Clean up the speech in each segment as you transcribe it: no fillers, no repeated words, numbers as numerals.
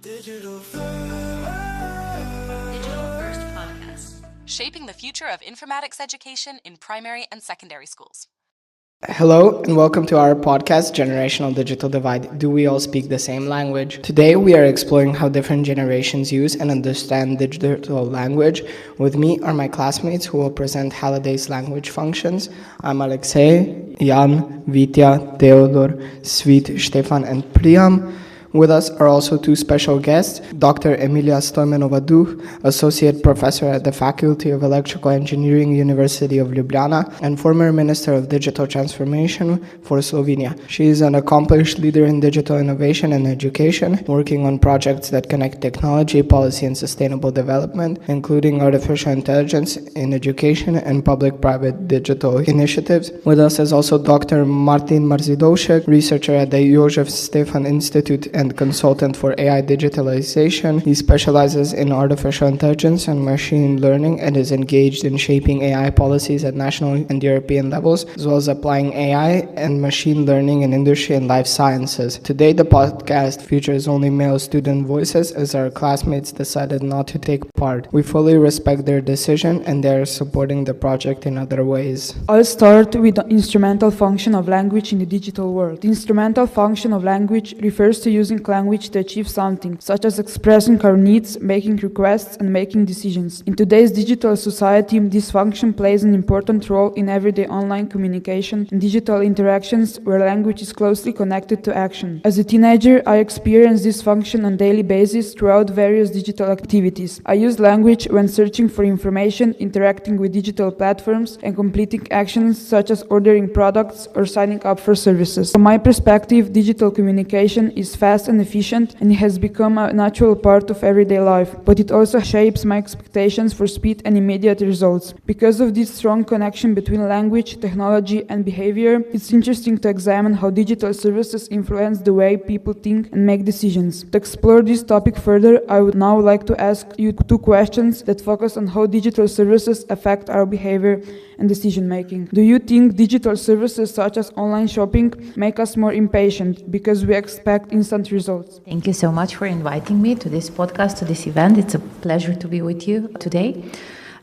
Digital First Podcast. Shaping the future of informatics education in primary and secondary schools. Hello and welcome to our podcast, Generational Digital Divide. Do we all speak the same language? Today we are exploring how different generations use and understand digital language. With me are my classmates who will present Halliday's language functions. I'm Alexei, Jan, Vitya, Theodor, Svit, Stefan and Priam. With us are also two special guests, Dr. Emilija Stojmenova Duh, Associate Professor at the Faculty of Electrical Engineering, University of Ljubljana, and former Minister of Digital Transformation for Slovenia. She is an accomplished leader in digital innovation and education, working on projects that connect technology, policy, and sustainable development, including artificial intelligence in education and public-private digital initiatives. With us is also Dr. Marizdovšek, researcher at the Jožef Stefan Institute and consultant for AI digitalisation. He specializes in artificial intelligence and machine learning and is engaged in shaping AI policies at national and European levels, as well as applying AI and machine learning in industry and life sciences. Today, the podcast features only male student voices as our classmates decided not to take part. We fully respect their decision and they are supporting the project in other ways. I'll start with the instrumental function of language in the digital world. The instrumental function of language refers to using language to achieve something, such as expressing our needs, making requests, and making decisions. In today's digital society, this function plays an important role in everyday online communication and digital interactions where language is closely connected to action. As a teenager, I experienced this function on a daily basis throughout various digital activities. I use language when searching for information, interacting with digital platforms, and completing actions such as ordering products or signing up for services. From my perspective, digital communication is fast and efficient, and it has become a natural part of everyday life, but it also shapes my expectations for speed and immediate results. Because of this strong connection between language, technology, and behavior, it's interesting to examine how digital services influence the way people think and make decisions. To explore this topic further, I would now like to ask you two questions that focus on how digital services affect our behavior and decision making. Do you think digital services such as online shopping make us more impatient because we expect instant results? Thank you so much for inviting me to this podcast, to this event. It's a pleasure to be with you today.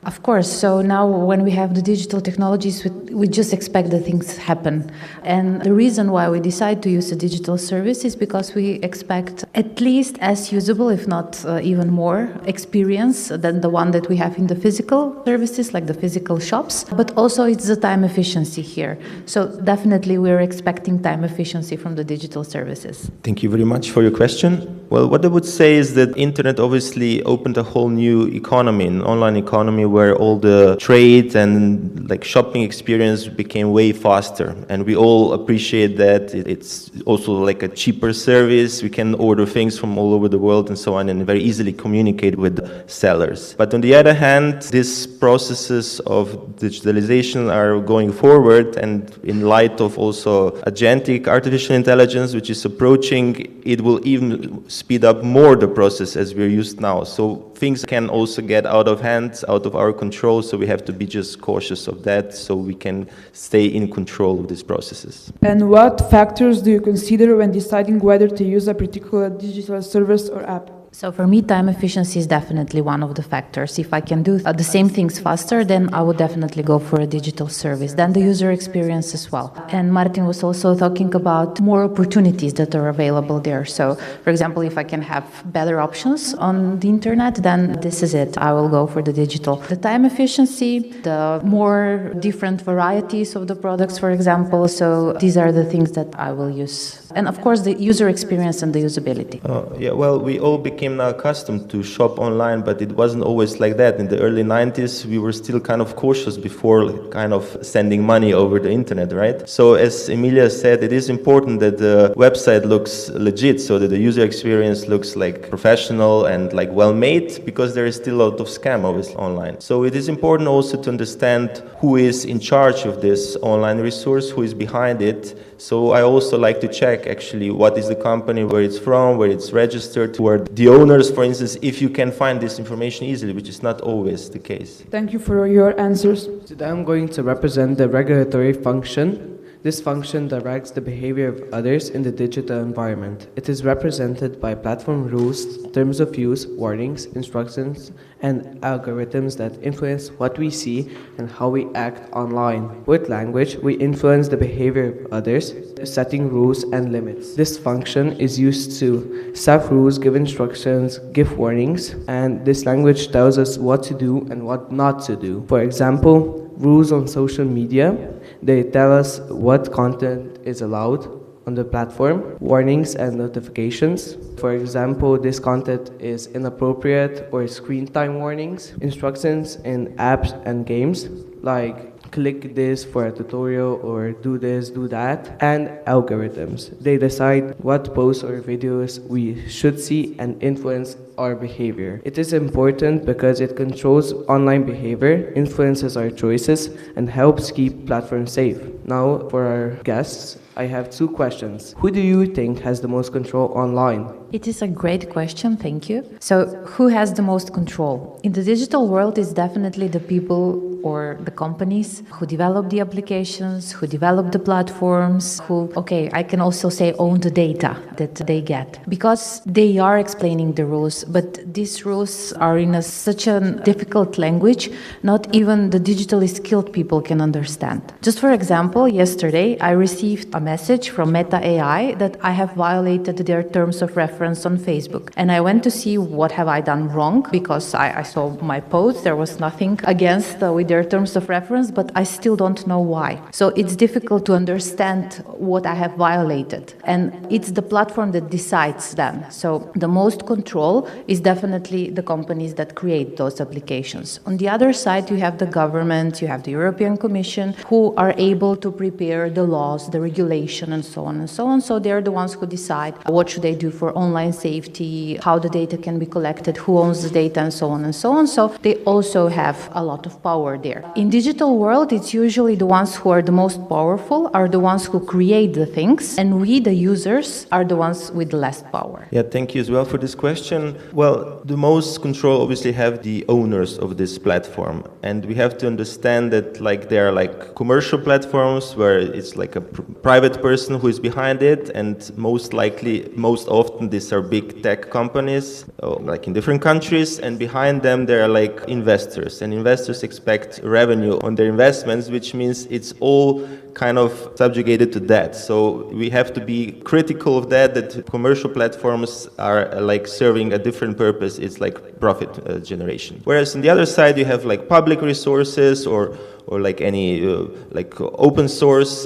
Of course, so now when we have the digital technologies, we just expect that things happen. And the reason why we decide to use a digital service is because we expect at least as usable, if not even more, experience than the one that we have in the physical services, like the physical shops. But also it's the time efficiency here. So definitely we're expecting time efficiency from the digital services. Thank you very much for your question. Well, what I would say is that internet obviously opened a whole new economy, an online economy where all the trade and like shopping experience became way faster. And we all appreciate that. It's also like a cheaper service. We can order things from all over the world and so on and very easily communicate with sellers. But on the other hand, these processes of digitalization are going forward, and in light of also agentic artificial intelligence, which is approaching, it will even speed up more the process as we're used now. So things can also get out of hand, out of our control, so we have to be just cautious of that so we can stay in control of these processes. And what factors do you consider when deciding whether to use a particular digital service or app? So for me, time efficiency is definitely one of the factors. If I can do the same things faster, then I would definitely go for a digital service. Then the user experience as well. And Martin was also talking about more opportunities that are available there. So, for example, if I can have better options on the internet, then this is it. I will go for the digital. The time efficiency, the more different varieties of the products, for example. So these are the things that I will use. And of course, the user experience and the usability. We all became now accustomed to shop online, but it wasn't always like that. In the early 90s, we were still kind of cautious before kind of sending money over the internet, right? So as Emilija said, it is important that the website looks legit, so that the user experience looks like professional and like well-made, because there is still a lot of scam obviously online. So it is important also to understand who is in charge of this online resource, who is behind it. So I also like to check actually what is the company, where it's from, where it's registered, who are the owners, for instance, if you can find this information easily, which is not always the case. Thank you for your answers. Today I'm going to represent the regulatory function. This function directs the behavior of others in the digital environment. It is represented by platform rules, terms of use, warnings, instructions, and algorithms that influence what we see and how we act online. With language, we influence the behavior of others, setting rules and limits. This function is used to set rules, give instructions, give warnings, and this language tells us what to do and what not to do. For example, rules on social media, they tell us what content is allowed on the platform, warnings and notifications. For example, this content is inappropriate or screen time warnings, instructions in apps and games, like click this for a tutorial or do this, do that, and algorithms. They decide what posts or videos we should see and influence our behavior. It is important because it controls online behavior, influences our choices, and helps keep platforms safe. Now, for our guests, I have two questions. Who do you think has the most control online? It is a great question, thank you. So, who has the most control? In the digital world, it's definitely the people or the companies who develop the applications, who develop the platforms, who, I can also say own the data that they get. Because they are explaining the rules, but these rules are in such a difficult language, not even the digitally skilled people can understand. Just for example, yesterday I received a message from Meta AI that I have violated their terms of reference on Facebook. And I went to see what have I done wrong, because I saw my post, there was nothing against with their terms of reference, but I still don't know why. So it's difficult to understand what I have violated. And it's the platform that decides then. So the most control is definitely the companies that create those applications. On the other side, you have the government, you have the European Commission, who are able to prepare the laws, the regulation, and so on and so on. So they're the ones who decide what should they do for online safety, how the data can be collected, who owns the data, and so on and so on. So they also have a lot of power there. In digital world, it's usually the ones who are the most powerful are the ones who create the things, and we, the users, are the ones with less power. Yeah, thank you as well for this question. Well, the most control obviously have the owners of this platform, and we have to understand that there are commercial platforms where it's like a private person who is behind it, and most often these are big tech companies, in different countries, and behind them there are investors, and investors expect revenue on their investments, which means it's all kind of subjugated to that. So we have to be critical of that commercial platforms are serving a different purpose. It's profit generation. Whereas on the other side, you have public resources or any open source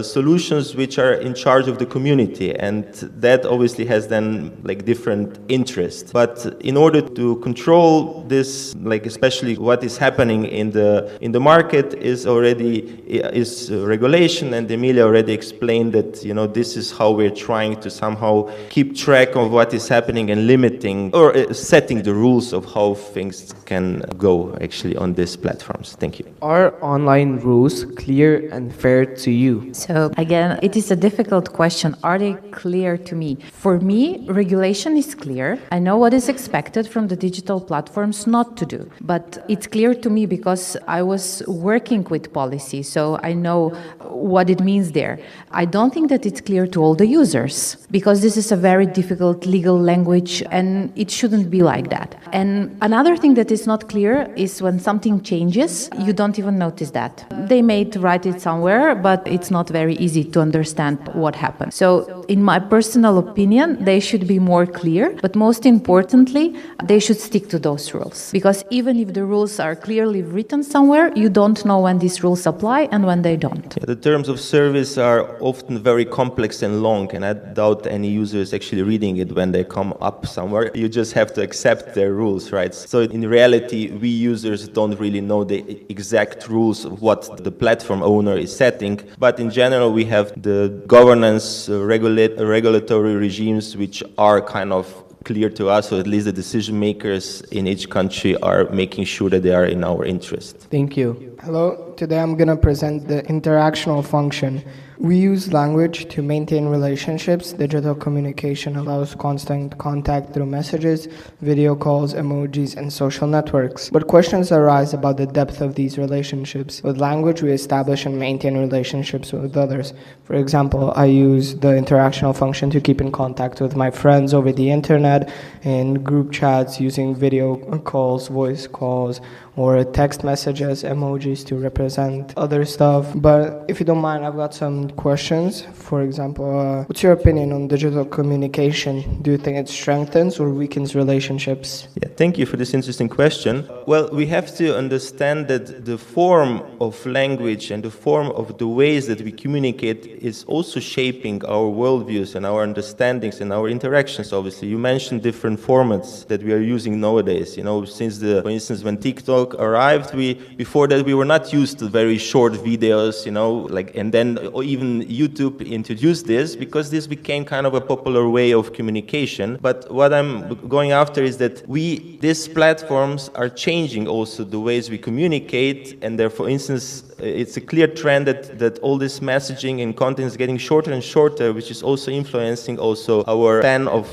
solutions which are in charge of the community, and that obviously has then different interests. But in order to control this, especially what is happening in the market is regulation, and Emilija already explained that this is how we're trying to somehow keep track of what is happening and limiting or setting the rules of how things can go actually on these platforms. Thank you. Are online rules clear and fair to you? So again, it is a difficult question. Are they clear to me? For me, regulation is clear. I know what is expected from the digital platforms not to do. But it's clear to me because I was working with policy, so I know what it means there. I don't think that it's clear to all the users, because this is a very difficult legal language and it shouldn't be like that. And another thing that is not clear is when something changes, you don't even notice that. They may write it somewhere, but it's not very easy to understand what happened. So in my personal opinion, they should be more clear, but most importantly, they should stick to those rules. Because even if the rules are clearly written somewhere, you don't know when these rules apply and when they don't. Yeah, the terms of service are often very complex and long, and I doubt any user is actually reading it when they come up somewhere. You just have to accept their rules, right? So in reality, we users don't really know the exact rules of what the platform owner is setting, but in general, we have the governance, regulatory regimes which are kind of clear to us, or at least the decision makers in each country are making sure that they are in our interest. Thank you. Hello. today I'm going to present the interactional function. We use language to maintain relationships. Digital communication allows constant contact through messages, video calls, emojis, and social networks. But questions arise about the depth of these relationships. With language, we establish and maintain relationships with others. For example, I use the interactional function to keep in contact with my friends over the internet, in group chats, using video calls, voice calls, or text messages, emojis to represent other stuff. But if you don't mind, I've got some questions. For example, what's your opinion on digital communication? Do you think it strengthens or weakens relationships? Yeah, thank you for this interesting question. Well, we have to understand that the form of language and the form of the ways that we communicate is also shaping our worldviews and our understandings and our interactions, obviously. You mentioned different formats that we are using nowadays. You know, since for instance, when TikTok arrived, before that we were not used to very short videos, you know, and then even YouTube introduced this because this became kind of a popular way of communication. But what I'm going after is that these platforms are changing also the ways we communicate, and there, for instance, it's a clear trend that all this messaging and content is getting shorter and shorter, which is also influencing also our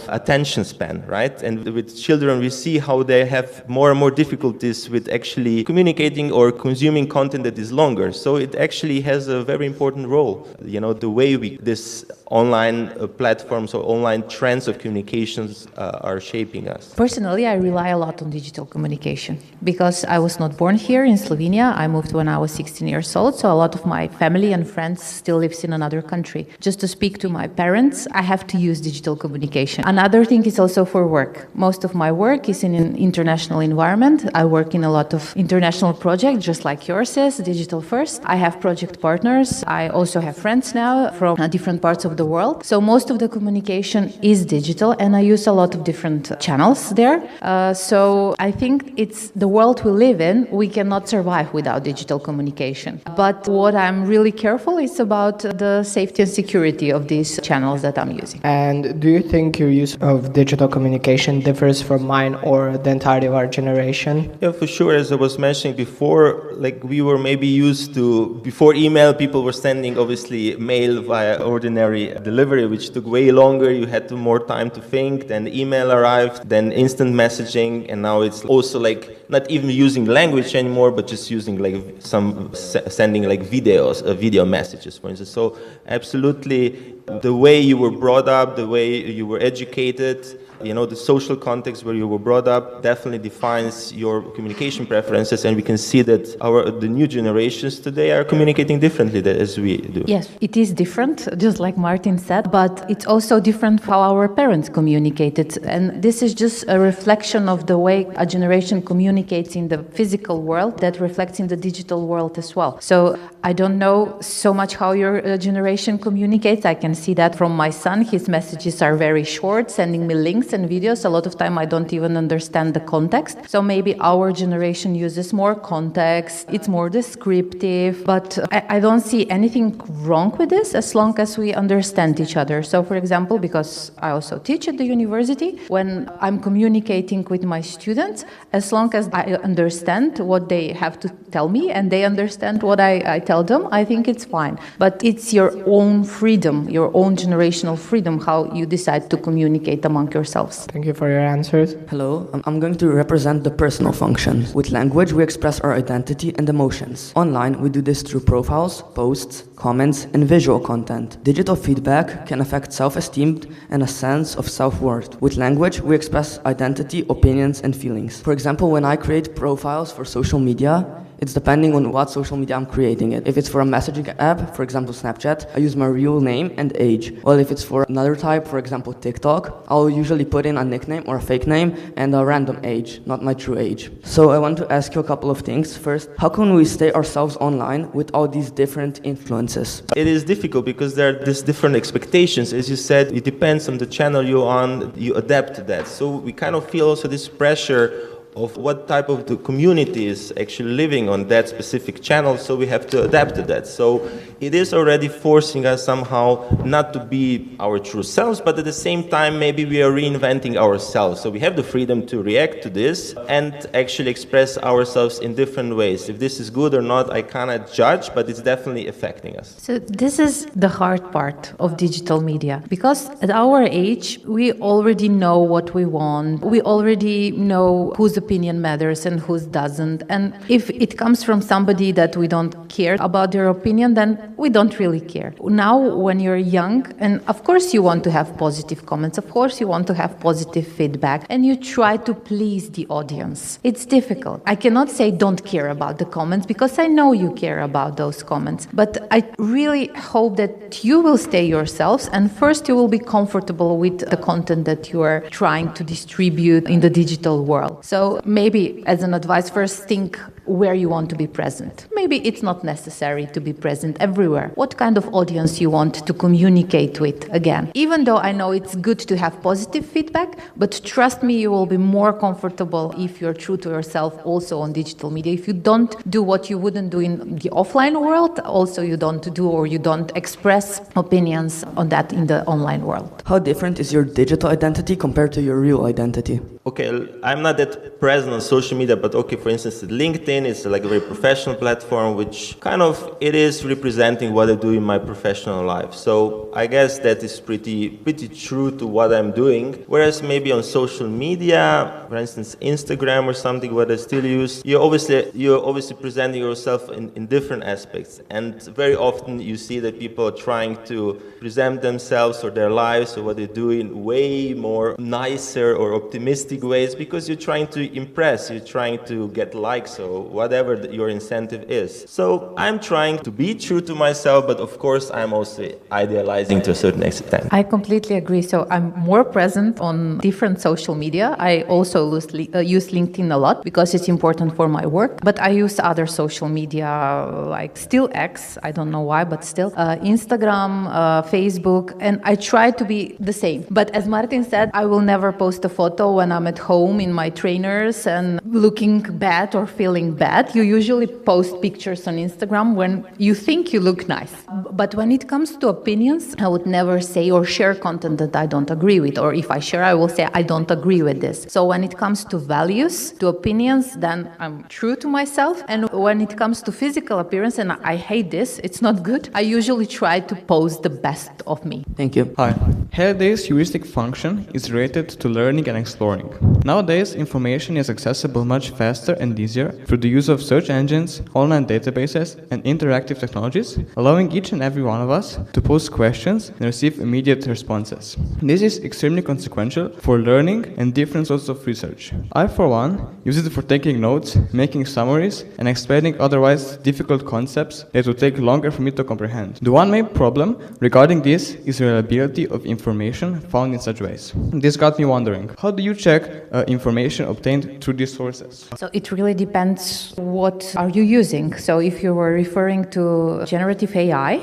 attention span, right? And with children, we see how they have more and more difficulties with actually communicating or consuming content that is longer. So it actually has a very important role. You know, the way this online platforms or online trends of communications are shaping us. Personally, I rely a lot on digital communication because I was not born here in Slovenia. I moved when I was 16 years old, so a lot of my family and friends still lives in another country. Just to speak to my parents, I have to use digital communication. Another thing is also for work. Most of my work is in an international environment. I work in a lot of international projects, just like yours is, Digital First. I have project partners. I also have friends now from different parts of the world. So most of the communication is digital, and I use a lot of different channels there. So I think it's the world we live in. We cannot survive without digital communication. But what I'm really careful is about the safety and security of these channels that I'm using. And do you think your use of digital communication differs from mine or the entirety of our generation? Yeah, for sure. As I was mentioning before, like we were maybe used to, before email, people were sending obviously mail via ordinary delivery, which took way longer. You had more time to think. Then email arrived, then instant messaging, and now it's also like not even using language anymore, but just using like sending like video messages, for instance. So absolutely, the way you were brought up, the way you were educated, you know, the social context where you were brought up definitely defines your communication preferences, and we can see that the new generations today are communicating differently as we do. Yes, it is different, just like Martin said, but it's also different how our parents communicated, and this is just a reflection of the way a generation communicates in the physical world that reflects in the digital world as well. So I don't know so much how your generation communicates. I can see that from my son. His messages are very short, sending me links and videos. A lot of time I don't even understand the context. So maybe our generation uses more context, it's more descriptive, but I don't see anything wrong with this as long as we understand each other. So for example, because I also teach at the university, when I'm communicating with my students, as long as I understand what they have to tell me and they understand what I tell them, I think it's fine. But it's your own freedom, your own generational freedom, how you decide to communicate among yourselves. Thank you for your answers. Hello, I'm going to represent the personal function. With language, we express our identity and emotions. Online, we do this through profiles, posts, comments, and visual content. Digital feedback can affect self-esteem and a sense of self-worth. With language, we express identity, opinions, and feelings. For example, when I create profiles for social media, it's depending on what social media I'm creating it. If it's for a messaging app, for example Snapchat, I use my real name and age. Well, if it's for another type, for example TikTok, I'll usually put in a nickname or a fake name and a random age, not my true age. So I want to ask you a couple of things. First, how can we stay ourselves online with all these different influences? It is difficult because there are these different expectations. As you said, it depends on the channel you're on, you adapt to that. So we kind of feel also this pressure of what type of the community is actually living on that specific channel, so we have to adapt to that. So it is already forcing us somehow not to be our true selves, but at the same time maybe we are reinventing ourselves. So we have the freedom to react to this and actually express ourselves in different ways. If this is good or not, I cannot judge, but it's definitely affecting us. So this is the hard part of digital media, because at our age, we already know what we want. We already know whose opinion matters and whose doesn't. And if it comes from somebody that we don't care about their opinion, then we don't really care. Now, when you're young, and of course you want to have positive comments, of course you want to have positive feedback, and you try to please the audience. It's difficult. I cannot say don't care about the comments, because I know you care about those comments. But I really hope that you will stay yourselves, and first you will be comfortable with the content that you are trying to distribute in the digital world. So maybe as an advice, first think where you want to be present. Maybe it's not necessary to be present everywhere. What kind of audience you want to communicate with, again. Even though I know it's good to have positive feedback, but trust me, you will be more comfortable if you're true to yourself also on digital media. If you don't do what you wouldn't do in the offline world, also you don't do or you don't express opinions on that in the online world. How different is your digital identity compared to your real identity? Okay, I'm not that present on social media, but okay, for instance, LinkedIn is like a very professional platform, which kind of, it is representing what I do in my professional life. So I guess that is pretty true to what I'm doing. Whereas maybe on social media, for instance, Instagram or something, what I still use, you're obviously presenting yourself in different aspects. And very often you see that people are trying to present themselves or their lives or what they do in way more nicer or optimistic ways, because you're trying to impress, you're trying to get likes or whatever your incentive is. So I'm trying to be true to myself, but of course I'm also idealizing to a certain extent. I completely agree. So I'm more present on different social media. I also use LinkedIn a lot because it's important for my work, but I use other social media like still X, I don't know why, but still Instagram, Facebook, and I try to be the same. But as Martin said, I will never post a photo when I'm at home in my trainers and looking bad or feeling bad. You usually post pictures on Instagram when you think you look nice. But when it comes to opinions, I would never say or share content that I don't agree with. Or if I share, I will say I don't agree with this. So when it comes to values, to opinions, then I'm true to myself. And when it comes to physical appearance, and I hate this, it's not good, I usually try to post the best of me. Thank you. Hi. Halliday's heuristic function is related to learning and exploring. Nowadays, information is accessible much faster and easier through the use of search engines, online databases, and interactive technologies, allowing each and every one of us to post questions and receive immediate responses. This is extremely consequential for learning and different sorts of research. I, for one, use it for taking notes, making summaries, and explaining otherwise difficult concepts that would take longer for me to comprehend. The one main problem regarding this is the reliability of information found in such ways. This got me wondering, how do you check information obtained through these sources? So it really depends what are you using. So if you were referring to generative AI,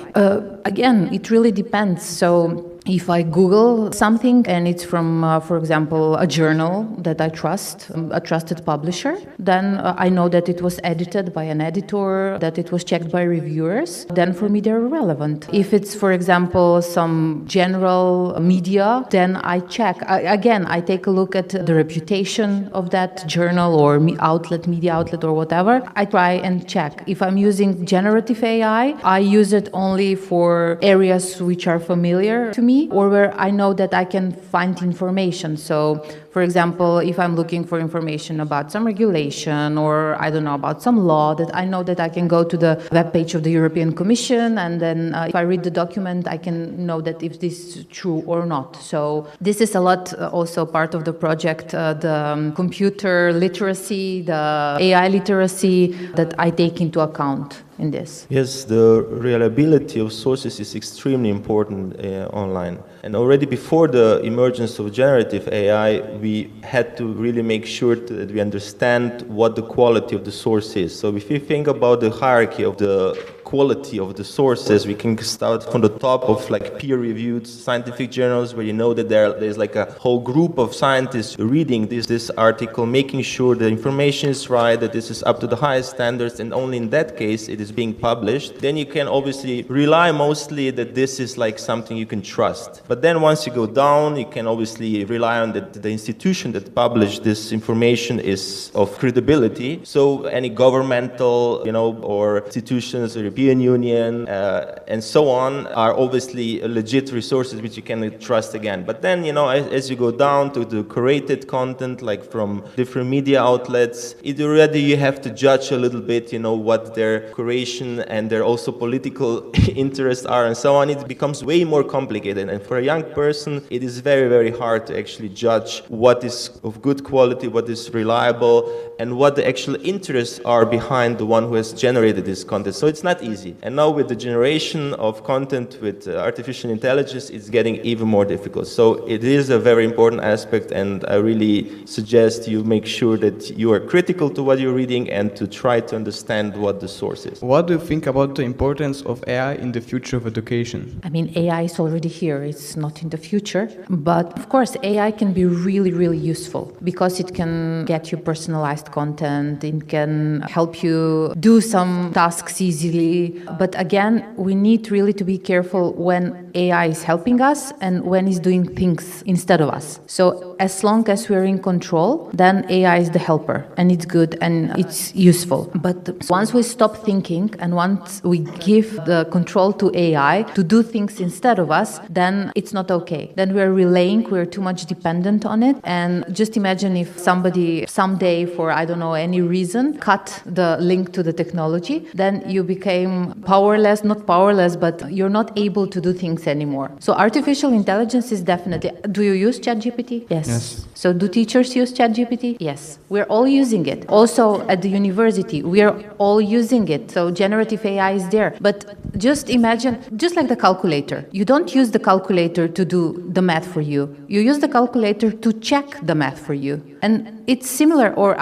again, it really depends. So if I Google something and it's from, for example, a journal that I trust, a trusted publisher, then I know that it was edited by an editor, that it was checked by reviewers, then for me they're relevant. If it's, for example, some general media, then I check. Again, I take a look at the reputation of that journal or media outlet or whatever. I try and check. If I'm using generative AI, I use it only for areas which are familiar to me, or where I know that I can find information. So, for example, if I'm looking for information about some regulation or, I don't know, about some law, that I know that I can go to the webpage of the European Commission, and then if I read the document, I can know that if this is true or not. So this is a lot also part of the project, the computer literacy, the AI literacy that I take into account in this. Yes, the reliability of sources is extremely important online. And already before the emergence of generative AI, we had to really make sure that we understand what the quality of the source is. So if you think about the hierarchy of the quality of the sources. We can start from the top of like peer-reviewed scientific journals where you know that there's like a whole group of scientists reading this article, making sure the information is right, that this is up to the highest standards, and only in that case it is being published. Then you can obviously rely mostly that this is like something you can trust. But then once you go down, you can obviously rely on that the institution that published this information is of credibility. So any governmental, or institutions, European Union, and so on, are obviously legit resources which you can trust again. But then, as you go down to the curated content, like from different media outlets, you have to judge a little bit, what their curation and their also political interests are and so on. It becomes way more complicated. And for a young person, it is very, very hard to actually judge what is of good quality, what is reliable, and what the actual interests are behind the one who has generated this content. So it's not easy. And now with the generation of content with artificial intelligence, it's getting even more difficult. So it is a very important aspect, and I really suggest you make sure that you are critical to what you're reading and to try to understand what the source is. What do you think about the importance of AI in the future of education? I mean, AI is already here. It's not in the future. But of course, AI can be really, really useful because it can get you personalized content. It can help you do some tasks easily. But again, we need really to be careful when AI is helping us and when it's doing things instead of us. So as long as we're in control, then AI is the helper, and it's good and it's useful. But once we stop thinking and once we give the control to AI to do things instead of us, then it's not okay. Then we're too much dependent on it. And just imagine if somebody someday, for any reason, cut the link to the technology, then you became powerless, not powerless, but you're not able to do things anymore. So artificial intelligence is definitely... Do you use ChatGPT? Yes. So do teachers use ChatGPT? Yes. We're all using it. Also at the university, we are all using it. So generative AI is there. But just imagine, just like the calculator, you don't use the calculator to do the math for you. You use the calculator to check the math for you. And it's similar, or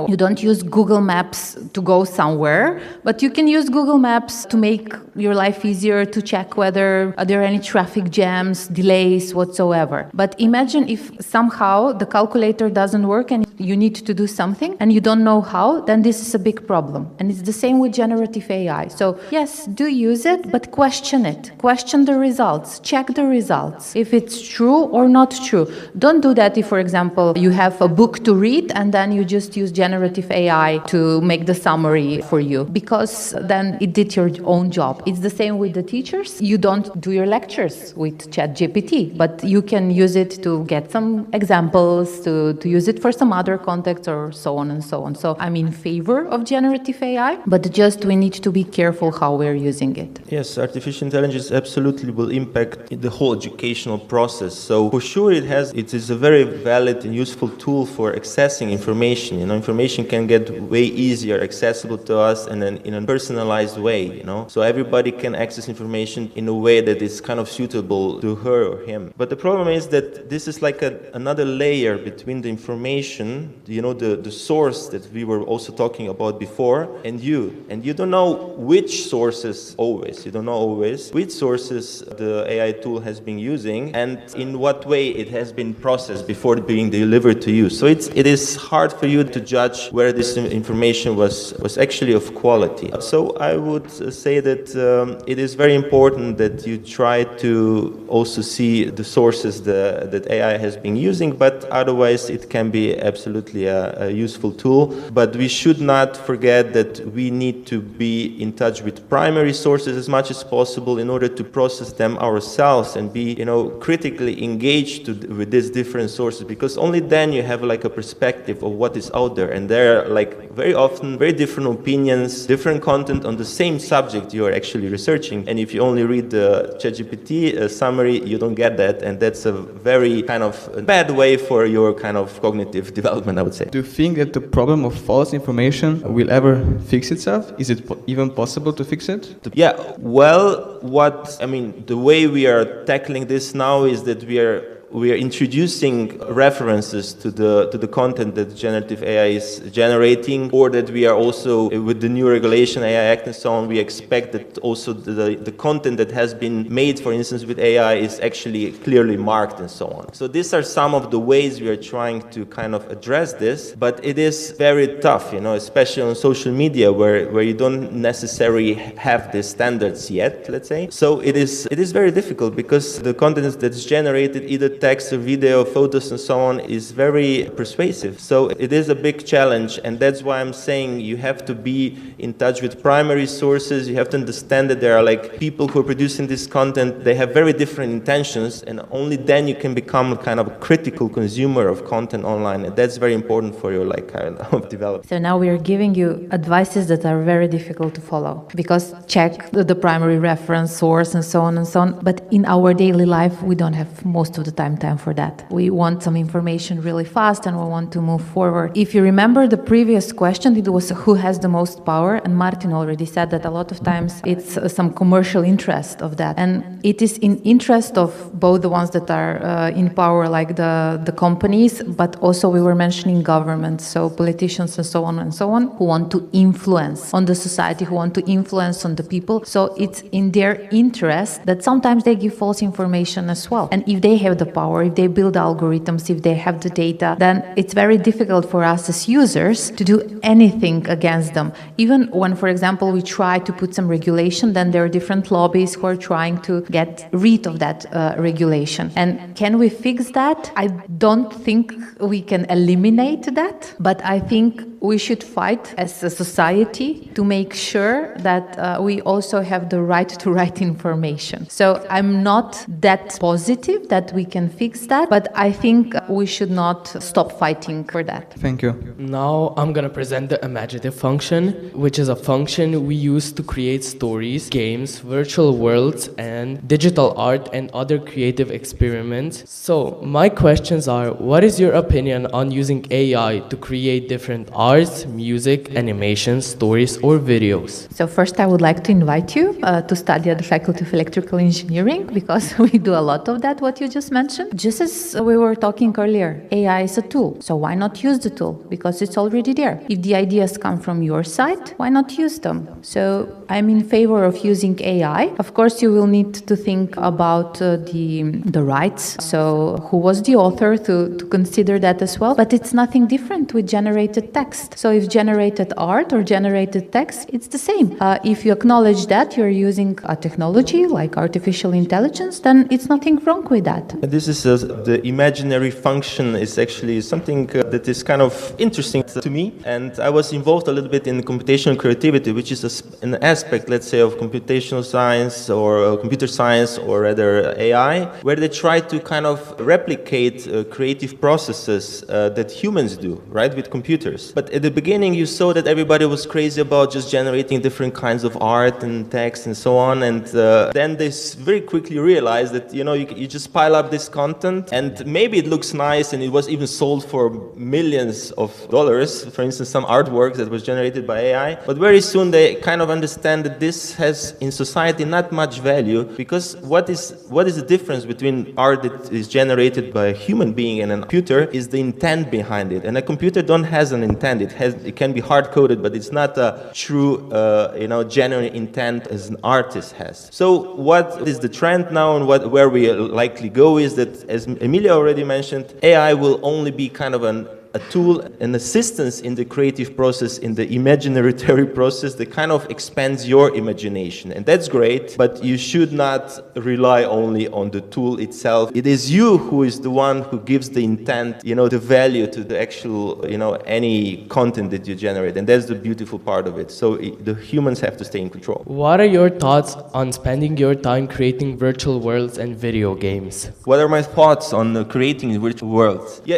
you don't use Google Maps to go somewhere, but you can use Google Maps to make your life easier, to check whether there are any traffic jams, delays, whatsoever. But imagine if somehow the calculator doesn't work and you need to do something and you don't know how, then this is a big problem. And it's the same with generative AI. So yes, do use it, but question it. Question the results. Check the results. If it's true or not true. Don't do that if, for example, you have a book to read and then you just use generative AI to make the summary for you, because then it did your own job. It's the same with the teachers. You don't do your lectures with ChatGPT, but you can use it to get some examples, to use it for some other context, or so on and so on. So I'm in favor of generative AI, but just we need to be careful how we're using it. Yes, artificial intelligence absolutely will impact the whole educational process. So for sure it is a very valid and useful tool for accessing information. Information can get way easier accessible to us and then in a personalized way, So everybody can access information in a way that is kind of suitable to her or him. But the problem is that this is like another layer between the information, the source that we were also talking about before, and you. And you don't know which sources always. You don't know always which sources the AI tool has been using and in what way it has been processed before being delivered to you. So it is hard for you to judge whether this information was actually of quality. So I would say that it is very important that you try to also see the sources that AI has been using, but otherwise it can be absolutely a useful tool. But we should not forget that we need to be in touch with primary sources as much as possible in order to process them ourselves and be, critically engaged with these different sources, because only then you have like a perspective of what is out there. And there are like very often very different opinions, different content on the same subject you are actually researching. And if you only read the ChatGPT summary, you don't get that. And that's a very kind of bad way for your kind of cognitive development, I would say. Do you think that the problem of false information will ever fix itself? Is it even possible to fix it? Yeah, well, the way we are tackling this now is that we are introducing references to the content that generative AI is generating, or that we are also, with the new regulation, AI Act and so on, we expect that also the content that has been made, for instance, with AI is actually clearly marked and so on. So these are some of the ways we are trying to kind of address this, but it is very tough, especially on social media where you don't necessarily have the standards yet, let's say. So it is very difficult because the content that's generated, either text or video, photos and so on, is very persuasive. So it is a big challenge, and that's why I'm saying you have to be in touch with primary sources. You have to understand that there are like people who are producing this content, they have very different intentions, and only then you can become kind of a critical consumer of content online, and that's very important for your kind of development. So now we are giving you advices that are very difficult to follow, because check the primary reference source and so on and so on. But in our daily life, we don't have most of the time for that. We want some information really fast and we want to move forward. If you remember the previous question, it was who has the most power, and Martin already said that a lot of times it's some commercial interest of that, and it is in interest of both the ones that are in power, like the companies, but also we were mentioning governments, so politicians and so on, who want to influence on the society, who want to influence on the people. So it's in their interest that sometimes they give false information as well. And if they have the power, if they build algorithms, if they have the data, then it's very difficult for us as users to do anything against them. Even when, for example, we try to put some regulation, then there are different lobbies who are trying to get rid of that regulation. And can we fix that? I don't think we can eliminate that, but I think we should fight as a society to make sure that we also have the right to write information. So I'm not that positive that we can fix that, but I think we should not stop fighting for that. Thank you. Now I'm going to present the imaginative function, which is a function we use to create stories, games, virtual worlds, and digital art and other creative experiments. So my questions are, what is your opinion on using AI to create different arts, music, animation, stories, or videos? So first I would like to invite you to study at the Faculty of Electrical Engineering, because we do a lot of that, what you just mentioned. Just as we were talking earlier, AI is a tool. So why not use the tool? Because it's already there. If the ideas come from your side, why not use them? So I'm in favor of using AI. Of course, you will need to think about the rights. So who was the author, to consider that as well. But it's nothing different with generated text. So if generated art or generated text, it's the same. If you acknowledge that you're using a technology like artificial intelligence, then it's nothing wrong with that. This is the imaginary function is actually something that is kind of interesting to me. And I was involved a little bit in computational creativity, which is an aspect, let's say, of computational science or computer science, or rather AI, where they try to kind of replicate creative processes that humans do, right, with computers. But at the beginning, you saw that everybody was crazy about just generating different kinds of art and text and so on. And then they very quickly realized that, you just pile up this content, and maybe it looks nice, and it was even sold for millions of dollars. For instance, some artwork that was generated by AI. But very soon they kind of understand that this has in society not much value, because what is the difference between art that is generated by a human being and a computer is the intent behind it. And a computer don't has an intent. It can be hard coded, but it's not a true genuine intent as an artist has. So what is the trend now, and where we likely go is that, as Emilia already mentioned, AI will only be kind of a tool, an assistance in the creative process, in the imaginary process that kind of expands your imagination. And that's great, but you should not rely only on the tool itself. It is you who is the one who gives the intent, the value to the actual, any content that you generate. And that's the beautiful part of it. So the humans have to stay in control. What are your thoughts on spending your time creating virtual worlds and video games? What are my thoughts on creating virtual worlds? Yeah,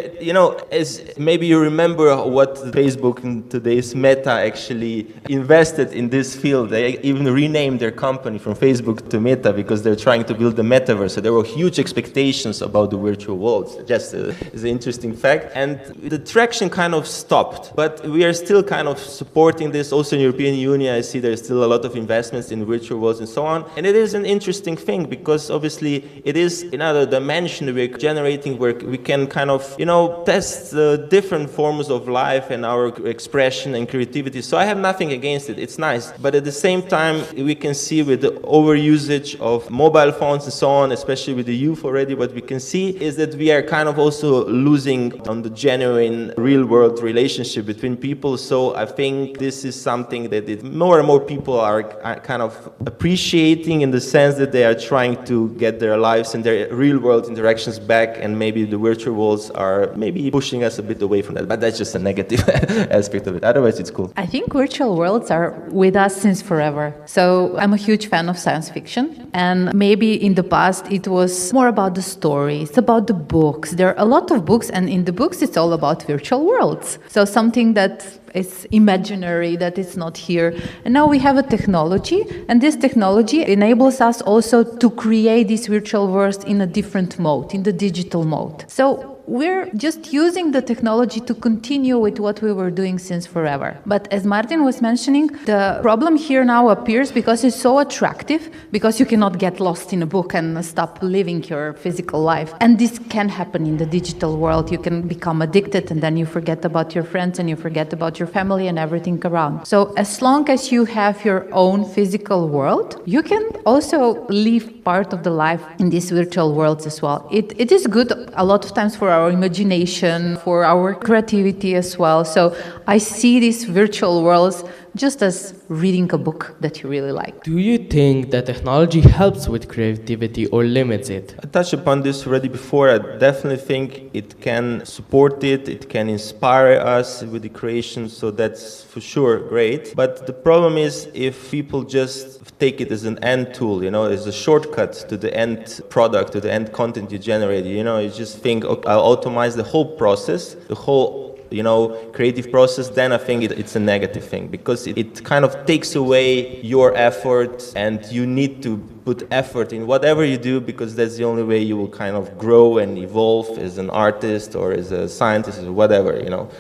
as maybe you remember what Facebook and today's Meta actually invested in this field. They even renamed their company from Facebook to Meta because they're trying to build the metaverse. So there were huge expectations about the virtual worlds. Just is an interesting fact. And the traction kind of stopped. But we are still kind of supporting this. Also in European Union, I see there's still a lot of investments in virtual worlds and so on. And it is an interesting thing because obviously it is another dimension we're generating where we can kind of, test different forms of life and our expression and creativity. So I have nothing against it. It's nice. But at the same time, we can see with the overusage of mobile phones and so on, especially with the youth already, what we can see is that we are kind of also losing on the genuine real world relationship between people. So I think this is something that more and more people are kind of appreciating in the sense that they are trying to get their lives and their real world interactions back, and maybe the virtual worlds are maybe pushing us a bit away from that, but that's just a negative aspect of it. Otherwise, it's cool. I think virtual worlds are with us since forever. So I'm a huge fan of science fiction, and maybe in the past it was more about the stories, about the books. There are a lot of books, and in the books it's all about virtual worlds. So something that is imaginary, that is not here. And now we have a technology, and this technology enables us also to create these virtual worlds in a different mode, in the digital mode. So we're just using the technology to continue with what we were doing since forever. But as Martin was mentioning, the problem here now appears because it's so attractive, because you cannot get lost in a book and stop living your physical life. And this can happen in the digital world. You can become addicted, and then you forget about your friends and you forget about your family and everything around. So as long as you have your own physical world, you can also live part of the life in these virtual worlds as well. It is good a lot of times for our imagination, for our creativity as well. So I see these virtual worlds just as reading a book that you really like. Do you think that technology helps with creativity or limits it? I touched upon this already before. I definitely think it can support it, it can inspire us with the creation, so that's for sure great. But the problem is if people just take it as an end tool, as a shortcut to the end product, to the end content you generate, you just think, okay, I'll automate the whole process, the whole creative process, then I think it's a negative thing because it kind of takes away your effort, and you need to put effort in whatever you do because that's the only way you will kind of grow and evolve as an artist or as a scientist or whatever,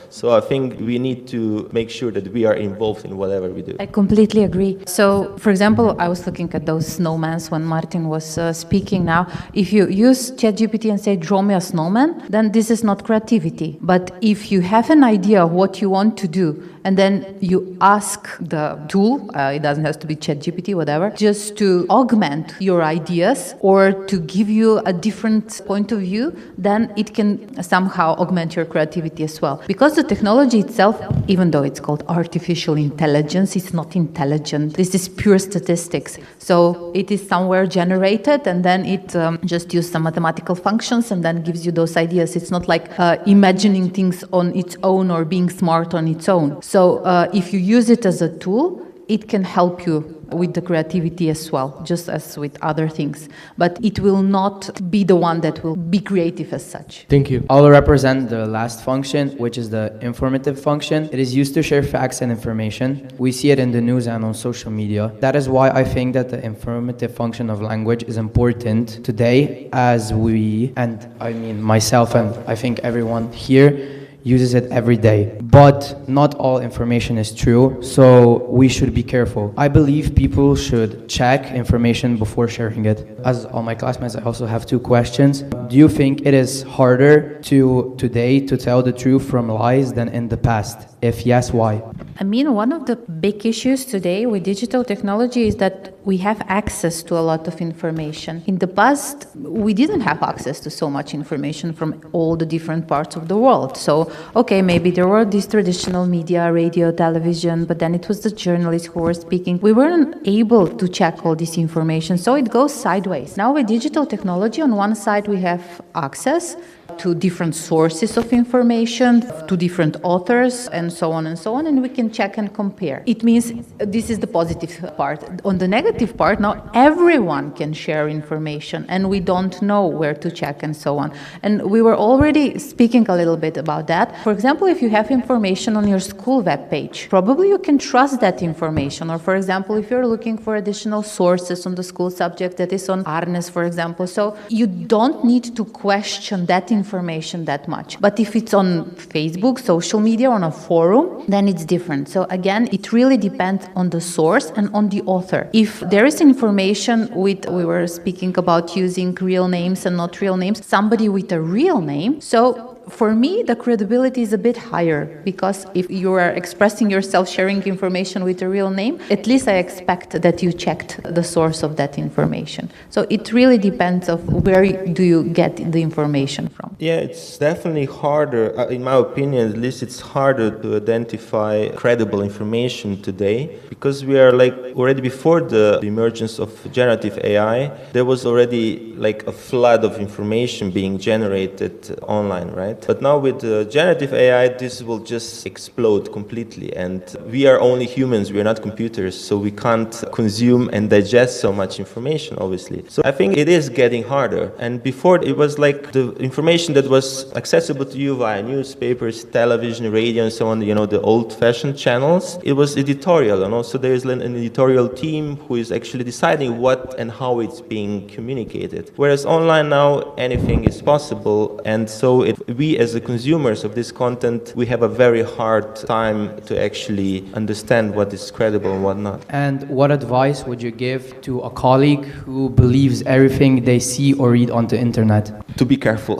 So I think we need to make sure that we are involved in whatever we do. I completely agree. So, for example, I was looking at those snowmans when Martin was speaking now. If you use ChatGPT and say, draw me a snowman, then this is not creativity. But if you have an idea of what you want to do, and then you ask the tool, it doesn't have to be ChatGPT, whatever, just to augment your ideas or to give you a different point of view, then it can somehow augment your creativity as well. Because the technology itself, even though it's called artificial intelligence, it's not intelligent. This is pure statistics. So it is somewhere generated, and then it just uses some mathematical functions and then gives you those ideas. It's not like imagining things on its own or being smart on its own. So if you use it as a tool, it can help you with the creativity as well, just as with other things. But it will not be the one that will be creative as such. Thank you. I'll represent the last function, which is the informative function. It is used to share facts and information. We see it in the news and on social media. That is why I think that the informative function of language is important today, as we, and I mean myself and I think everyone here, uses it every day. But not all information is true, so we should be careful. I believe people should check information before sharing it. As all my classmates, I also have two questions. Do you think it is harder today to tell the truth from lies than in the past? If yes, why? I mean, one of the big issues today with digital technology is that we have access to a lot of information. In the past, we didn't have access to so much information from all the different parts of the world. So, okay, maybe there were these traditional media, radio, television, but then it was the journalists who were speaking. We weren't able to check all this information, so it goes sideways. Now with digital technology, on one side we have access to different sources of information, to different authors, and so on, and we can check and compare. It means this is the positive part. On the negative part, now everyone can share information, and we don't know where to check and so on. And we were already speaking a little bit about that. For example, if you have information on your school webpage, probably you can trust that information. Or for example, if you're looking for additional sources on the school subject that is on Arnes, for example, so you don't need to question that information that much. But if it's on Facebook, social media, on a forum, then it's different. So again, it really depends on the source and on the author. If there is information we were speaking about using real names and not real names, somebody with a real name, so for me, the credibility is a bit higher, because if you are expressing yourself, sharing information with a real name, at least I expect that you checked the source of that information. So it really depends of where do you get the information from. Yeah, it's definitely harder, in my opinion, at least it's harder to identify credible information today, because we are like already before the emergence of generative AI, there was already like a flood of information being generated online, right? But now with generative AI, this will just explode completely. And we are only humans, we are not computers, so we can't consume and digest so much information, obviously. So I think it is getting harder. And before, it was like the information that was accessible to you via newspapers, television, radio, and so on, you know, the old-fashioned channels. It was editorial, and also there is an editorial team who is actually deciding what and how it's being communicated. Whereas online now, anything is possible, and so we as the consumers of this content, we have a very hard time to actually understand what is credible and what not. And what advice would you give to a colleague who believes everything they see or read on the internet? To be careful.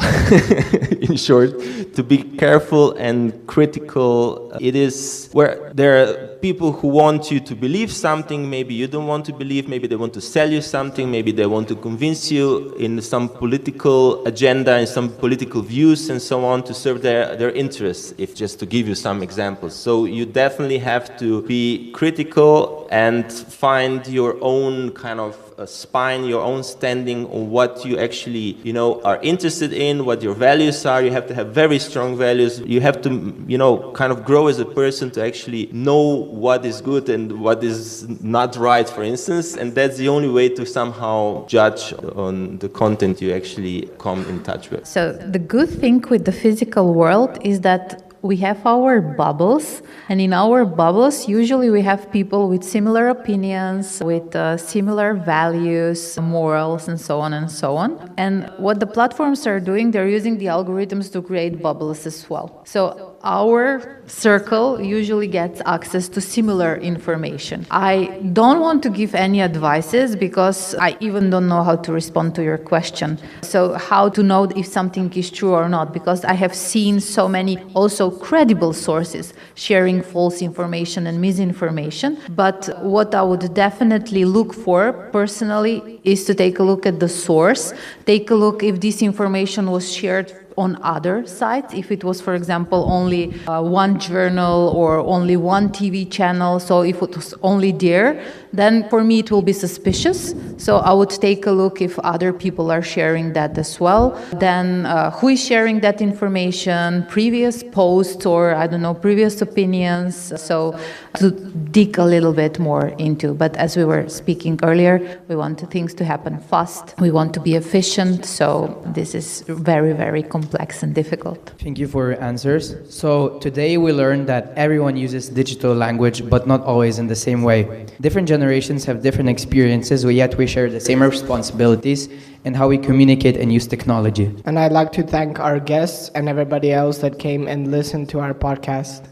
In short, to be careful and critical. It is where there are people who want you to believe something, maybe you don't want to believe, maybe they want to sell you something, maybe they want to convince you in some political agenda, in some political views and so on, to serve their interests, if just to give you some examples. So you definitely have to be critical and find your own kind of spine, your own standing on what you actually, you know, are interested in, what your values are. You have to have very strong values. You have to, you know, kind of grow as a person to actually know what is good and what is not right, for instance. And that's the only way to somehow judge on the content you actually come in touch with. So the good thing with the physical world is that we have our bubbles, and in our bubbles usually we have people with similar opinions, with similar values, morals, and so on and so on. And what the platforms are doing, they're using the algorithms to create bubbles as well. So our circle usually gets access to similar information. I don't want to give any advices because I even don't know how to respond to your question. So how to know if something is true or not, because I have seen so many also credible sources sharing false information and misinformation. But what I would definitely look for personally is to take a look at the source, take a look if this information was shared on other sites, if it was, for example, only one journal or only one TV channel, so if it was only there, then for me it will be suspicious. So I would take a look if other people are sharing that as well. Then who is sharing that information, previous posts or, I don't know, previous opinions. So to dig a little bit more into. But as we were speaking earlier, we want things to happen fast. We want to be efficient. So this is very, very complex and difficult. Thank you for your answers. So today we learned that everyone uses digital language, but not always in the same way. Different generations have different experiences, yet we share the same responsibilities in how we communicate and use technology. And I'd like to thank our guests and everybody else that came and listened to our podcast.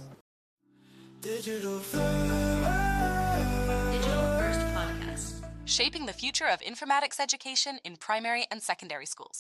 Digital First Podcast, shaping the future of informatics education in primary and secondary schools.